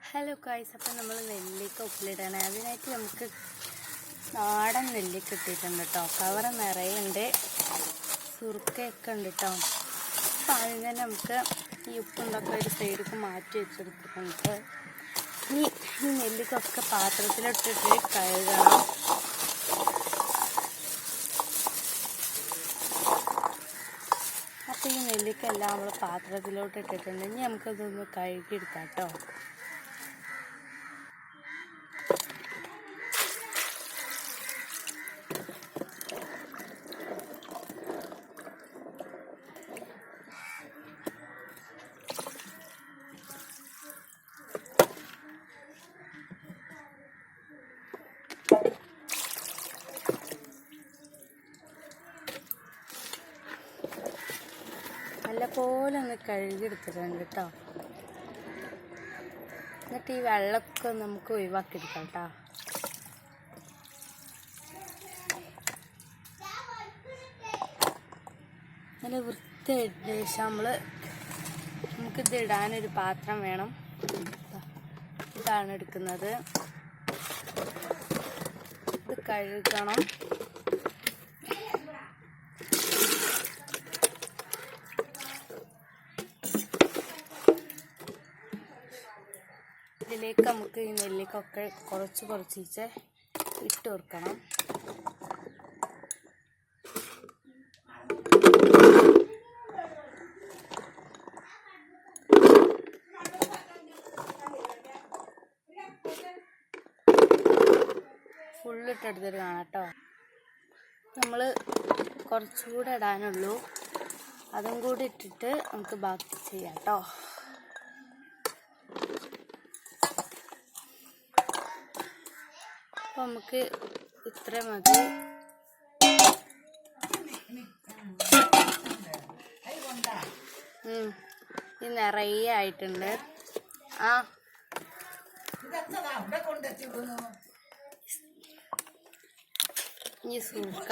Hello guys, അപ്പം നമ്മൾ നെല്ലിക്ക ഉപ്പിലിടാണ്. അതിനായിട്ട് നമുക്ക് നാടൻ നെല്ലിക്ക ഇട്ടിട്ടുണ്ട് കേട്ടോ. കവറ് നിറയുണ്ട്, സുറുക്കയൊക്കെ ഉണ്ട് കേട്ടോ. അപ്പം ആദ്യം തന്നെ നമുക്ക് ഈ ഉപ്പുണ്ടൊക്കെ ഒരു സൈഡിലേക്ക് മാറ്റി വെച്ചെടുത്തിട്ടുണ്ട്. ഇനി ഈ നെല്ലിക്കൊക്കെ പാത്രത്തിലിട്ടിട്ട് കഴുകണം. അപ്പോൾ ഈ നെല്ലിക്കെല്ലാം നമ്മൾ പാത്രത്തിലോട്ട് ഇട്ടിട്ടുണ്ട്. ഇനി നമുക്കതൊന്ന് കഴുകിയെടുക്കാം കേട്ടോ. നല്ലപോലെ ഒന്ന് കഴുകിയെടുത്തിട്ടുണ്ട് കേട്ടോ. എന്നിട്ട് ഈ വെള്ളമൊക്കെ നമുക്ക് ഒഴിവാക്കിയെടുക്കാം കേട്ടോ. നല്ല വൃത്തിയായിട്ട് ശേഷം നമുക്കിത് ഇടാനൊരു പാത്രം വേണം. ഇതാണ് എടുക്കുന്നത്. ഇത് കഴുകണം. ഇതിലേക്ക് നമുക്ക് ഈ നെല്ലിക്കൊക്കെ കുറച്ച് ഇട്ട് കൊടുക്കണം. ഫുള്ളിട്ടെടുത്തിട്ട് കാണാം കേട്ടോ. നമ്മൾ കുറച്ചുകൂടെ ഇടാനുള്ളൂ. അതും കൂടി ഇട്ടിട്ട് നമുക്ക് ബാക്കി ചെയ്യാം കേട്ടോ. അപ്പോൾ നമുക്ക് ഇത്ര മതി. ഇത് നിറയെ ആയിട്ടുണ്ട്. ഇനി സുർക്ക.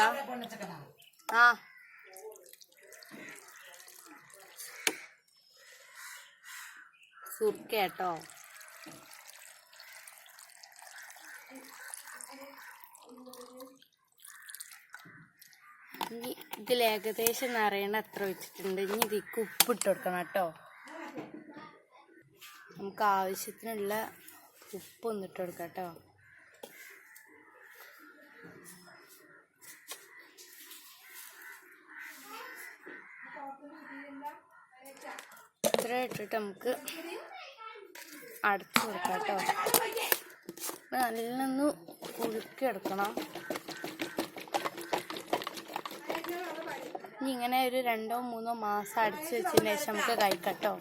സുർക്ക കേട്ടോ. ഇനി ഇതിൽ ഏകദേശം നിറയണ എത്ര വെച്ചിട്ടുണ്ട്. ഇനി ഇതിക്ക് ഉപ്പിട്ട് കൊടുക്കണം കേട്ടോ. നമുക്ക് ആവശ്യത്തിനുള്ള ഉപ്പ് ഒന്നിട്ട് കൊടുക്കാം കേട്ടോ. ഇത്ര ഇട്ടിട്ട് നമുക്ക് അടച്ചു കൊടുക്കാം കേട്ടോ. നല്ലൊന്ന് കുലുക്കിയെടുക്കണം. ഇനി ഇങ്ങനെ ഒരു 2-3 മാസം അടച്ചു വെച്ചതിന് ശേഷം നമുക്ക് കഴിക്കാം കേട്ടോ.